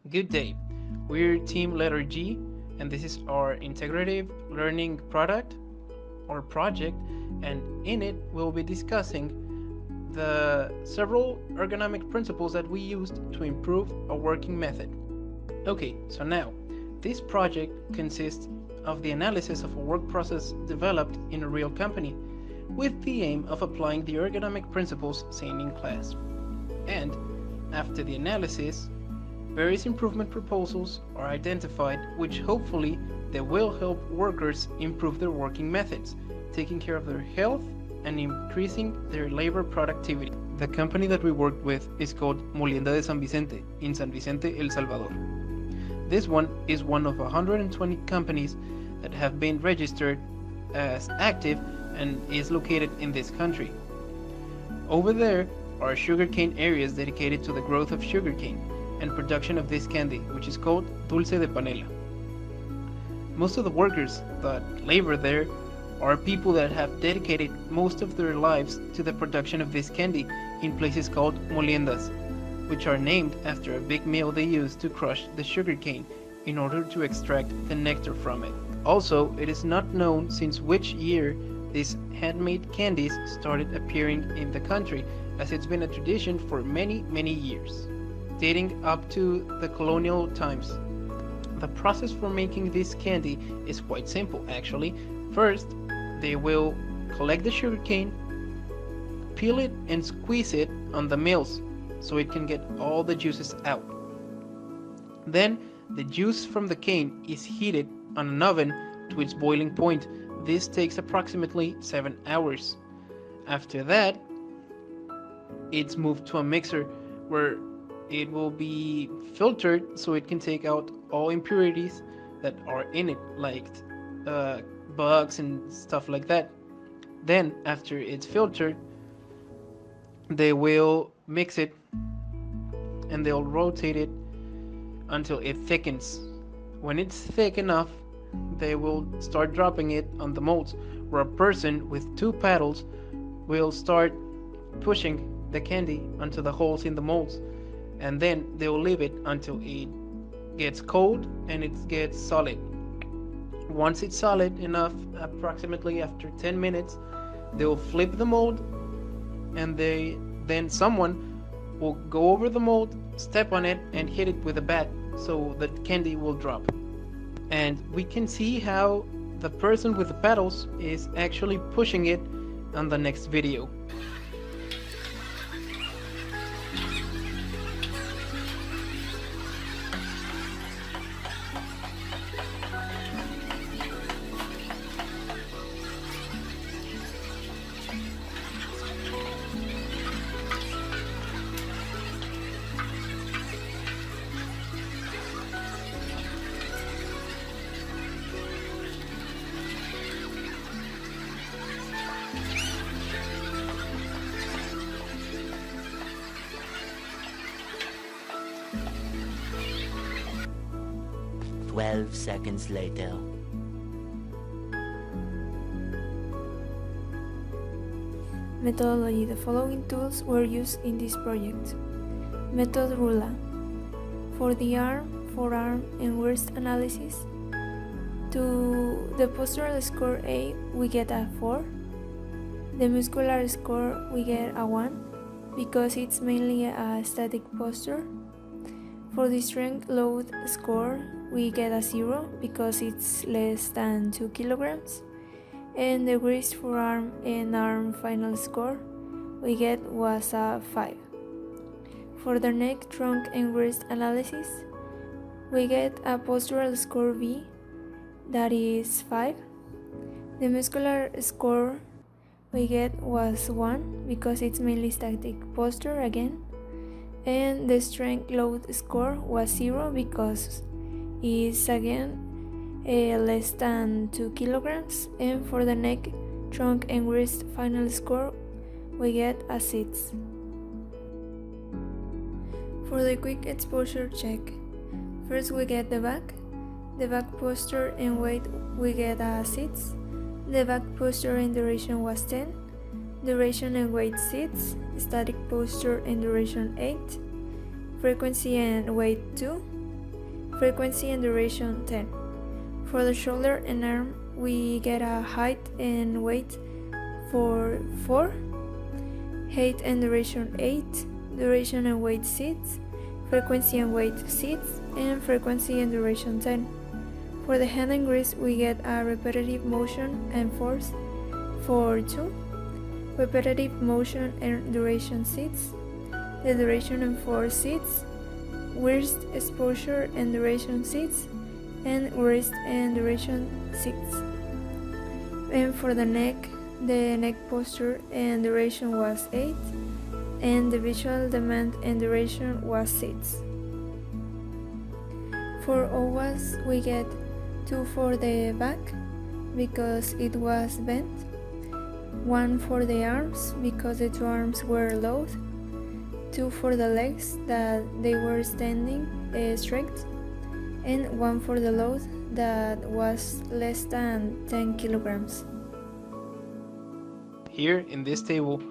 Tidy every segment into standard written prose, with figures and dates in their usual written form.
Good day. We're team letter G, and this is our integrative learning product or project, and in it we'll be discussing the several ergonomic principles that we used to improve a working method. Okay, so now this project consists of the analysis of a work process developed in a real company with the aim of applying the ergonomic principles seen in class. And after the analysis, various improvement proposals are identified which hopefully they will help workers improve their working methods, taking care of their health and increasing their labor productivity. The company that we worked with is called Molienda de San Vicente in San Vicente, El Salvador. This one is one of 120 companies that have been registered as active and is located in this country. Over there are sugarcane areas dedicated to the growth of sugarcane and production of this candy, which is called dulce de panela. Most of the workers that labor there are people that have dedicated most of their lives to the production of this candy in places called moliendas, which are named after a big mill they use to crush the sugarcane in order to extract the nectar from it. Also, it is not known since which year these handmade candies started appearing in the country, as it's been a tradition for many years, dating up to the colonial times. The process for making this candy is quite simple actually. First, they will collect the sugarcane, peel it and squeeze it on the mills so it can get all the juices out. Then the juice from the cane is heated on an oven to its boiling point. This takes approximately 7 hours. After that, it's moved to a mixer where it will be filtered so it can take out all impurities that are in it, like bugs and stuff like that. Then, after it's filtered, they will mix it and they'll rotate it until it thickens. When it's thick enough, they will start dropping it on the molds, where a person with 2 paddles will start pushing the candy onto the holes in the molds, and then they will leave it until it gets cold and it gets solid. Once it's solid enough, approximately after 10 minutes, they will flip the mold, and then someone will go over the mold, step on it, and hit it with a bat so the candy will drop. And we can see how the person with the paddles is actually pushing it on the next video. 12 seconds later. Methodology. The following tools were used in this project. Method RULA. For the arm, forearm, and wrist analysis, to the postural score A, we get a 4. The muscular score, we get a 1, because it's mainly a static posture. For the strength load score, we get a 0, because it's less than 2 kilograms. And the wrist, forearm, and arm final score we get was a 5. For the neck, trunk, and wrist analysis, we get a postural score B, that is 5. The muscular score we get was 1, because it's mainly static posture again. And the strength load score was 0, because it's again less than 2 kilograms. And for the neck, trunk, and wrist final score, we get a 6. For the quick exposure check, first we get the back posture and weight, we get a 6. The back posture and duration was 10. Duration and weight 6. Static posture and duration 8. Frequency and weight 2. frequency and duration 10. For the shoulder and arm, we get a height and weight for 4, height and duration 8, duration and weight 6, frequency and weight 6, and frequency and duration 10. For the hand and wrist, we get a repetitive motion and force for 2, repetitive motion and duration 6, the duration and force 6, wrist exposure and duration 6, and wrist and duration 6. And for the neck posture and duration was 8, and the visual demand and duration was 6. For OWAS, we get 2 for the back because it was bent, 1 for the arms because the 2 arms were low, 2 for the legs that they were standing straight, and 1 for the load that was less than 10 kilograms. Here in this table,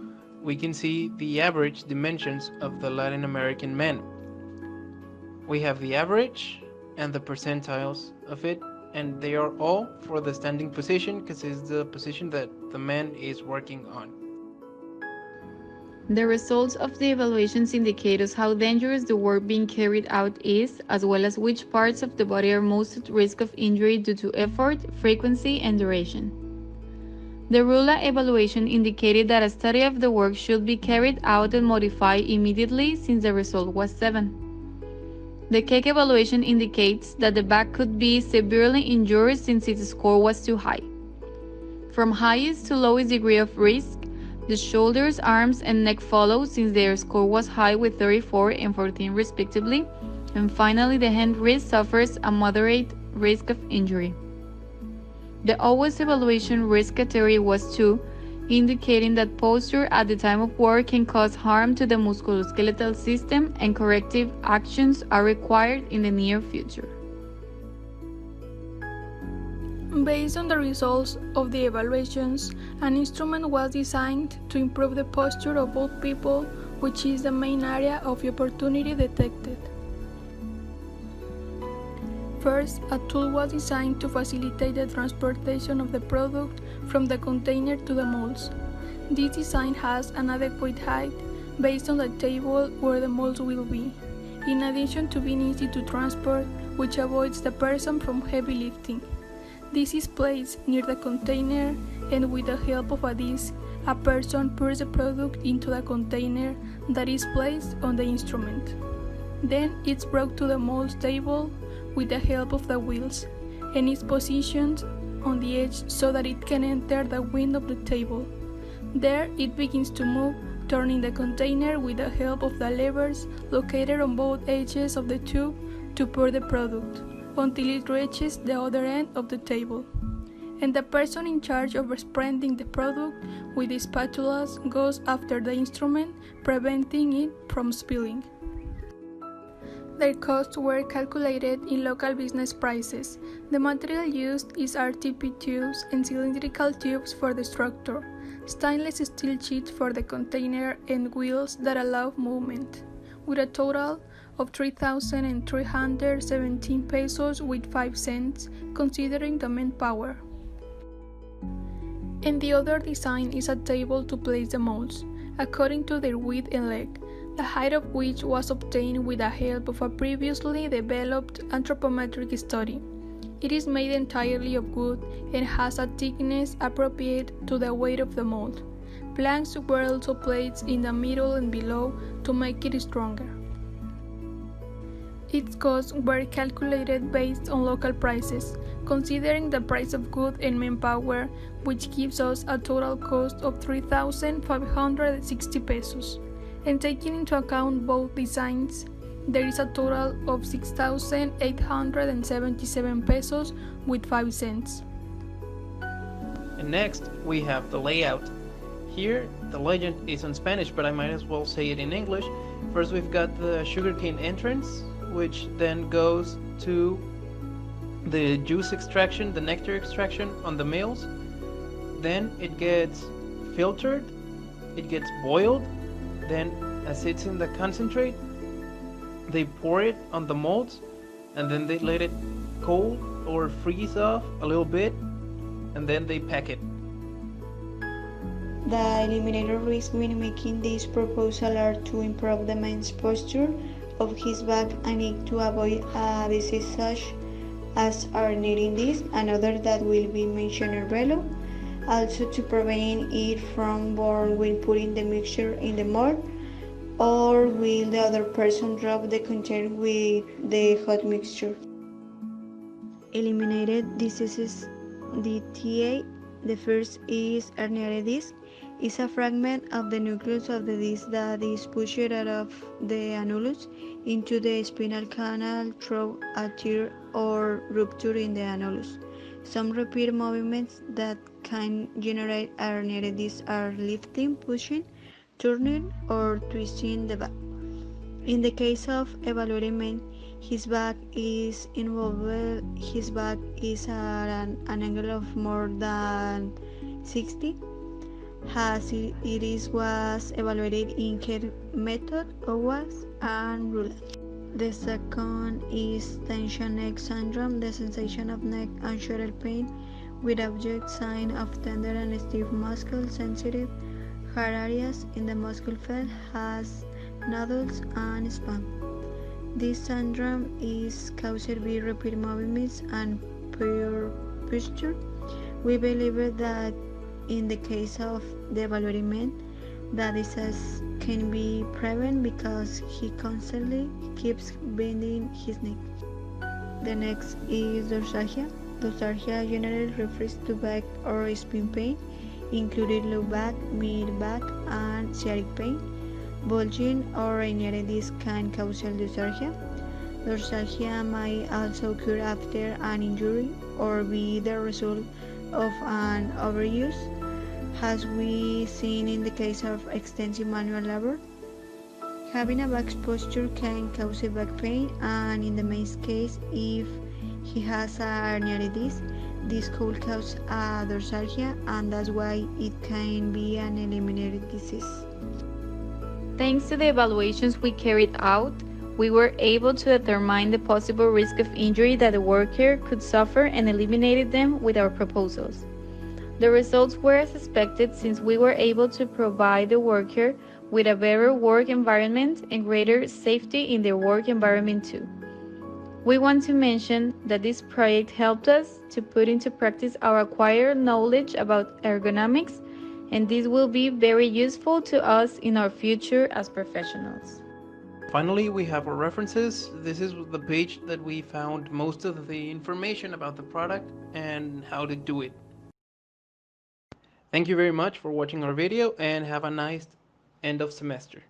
we can see the average dimensions of the Latin American men. We have the average and the percentiles of it, and they are all for the standing position because it's the position that the man is working on. The results of the evaluations indicate us how dangerous the work being carried out is, as well as which parts of the body are most at risk of injury due to effort, frequency, and duration. The RULA evaluation indicated that a study of the work should be carried out and modified immediately since the result was 7. The CAKE evaluation indicates that the back could be severely injured since its score was too high. From highest to lowest degree of risk, the shoulders, arms, and neck follow since their score was high with 34 and 14 respectively, and finally the hand wrist suffers a moderate risk of injury. The OWAS evaluation risk category was 2, indicating that posture at the time of work can cause harm to the musculoskeletal system and corrective actions are required in the near future. Based on the results of the evaluations, an instrument was designed to improve the posture of both people, which is the main area of opportunity detected. First, a tool was designed to facilitate the transportation of the product from the container to the molds. This design has an adequate height based on the table where the molds will be, in addition to being easy to transport, which avoids the person from heavy lifting. This is placed near the container, and with the help of a disc, a person pours the product into the container that is placed on the instrument. Then it's brought to the mold table with the help of the wheels, and is positioned on the edge so that it can enter the wind of the table. There it begins to move, turning the container with the help of the levers located on both edges of the tube to pour the product, until it reaches the other end of the table. And the person in charge of spreading the product with the spatulas goes after the instrument, preventing it from spilling. Their costs were calculated in local business prices. The material used is RTP tubes and cylindrical tubes for the structure, stainless steel sheets for the container, and wheels that allow movement, with a total of 3,317 pesos with 5 cents, considering the manpower. And the other design is a table to place the molds, according to their width and length, the height of which was obtained with the help of a previously developed anthropometric study. It is made entirely of wood and has a thickness appropriate to the weight of the mold. Planks were also placed in the middle and below to make it stronger. Its costs were calculated based on local prices, considering the price of goods and manpower, which gives us a total cost of 3,560 pesos. And taking into account both designs, there is a total of 6,877 pesos with 5 cents. And next, we have the layout. Here, the legend is in Spanish, but I might as well say it in English. First, we've got the sugarcane entrance, which then goes to the juice extraction, the nectar extraction on the mills. Then it gets filtered, it gets boiled, then as it's in the concentrate, they pour it on the molds, and then they let it cool or freeze off a little bit, and then they pack it. The eliminator risks when making this proposal are to improve the man's posture of his back and to avoid a disease such as are needing this and other that will be mentioned below. Also to prevent it from burn when putting the mixture in the mold, or will the other person drop the container with the hot mixture. Eliminated diseases DTA. The first is herniated disc. Is a fragment of the nucleus of the disc that is pushed out of the annulus into the spinal canal through a tear or rupture in the annulus. Some repeat movements that can generate a herniated disc are lifting, pushing, turning, or twisting the back. In the case of evaluation, his back is involved. His back is at an angle of more than 60. As it was evaluated in her method, OWAS, and RULA. The second is tension neck syndrome, the sensation of neck and shoulder pain with object sign of tender and stiff muscle, sensitive hard areas in the muscle field, has nodules and spasm. This syndrome is caused by repeat movements and poor posture. We believe that in the case of the evaluated man, that disease can be prevented because he constantly keeps bending his neck. The next is dorsalgia. Dorsalgia generally refers to back or spine pain, including low back, mid back, and sciatic pain. Bulging or herniated disc can cause dorsalgia. Dorsalgia may also occur after an injury or be the result of an overuse, as we seen in the case of extensive manual labor. Having a back posture can cause back pain, and in the man's case, if he has a herniated disc, this could cause a dorsalgia, and that's why it can be an eliminated disease. Thanks to the evaluations we carried out, we were able to determine the possible risk of injury that the worker could suffer and eliminated them with our proposals. The results were as expected since we were able to provide the worker with a better work environment and greater safety in their work environment too. We want to mention that this project helped us to put into practice our acquired knowledge about ergonomics, and this will be very useful to us in our future as professionals. Finally, we have our references. This is the page that we found most of the information about the product and how to do it. Thank you very much for watching our video, and have a nice end of semester.